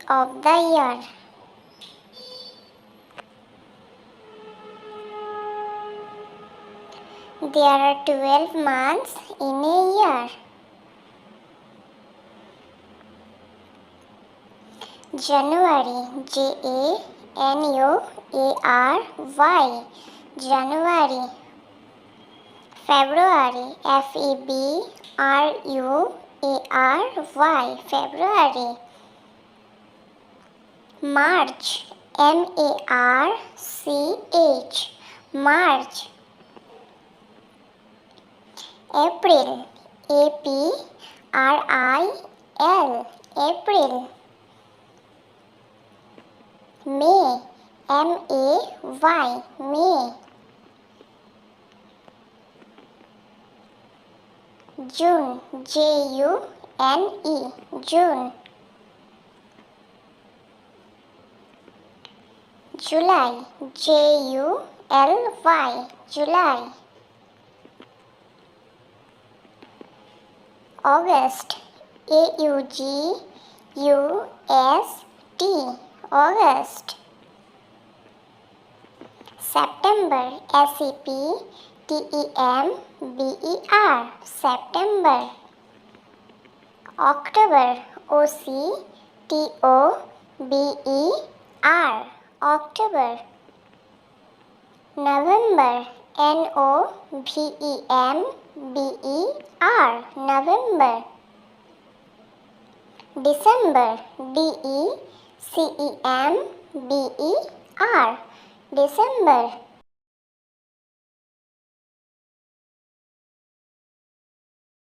of the year. There are 12 months in a year. January, January, January. February, February, February. March, March, March. April, April, April. May, May. June, June, June. July, July, July. August, August, August. September, September, September. October, October, October. November, November, November. December, December, December.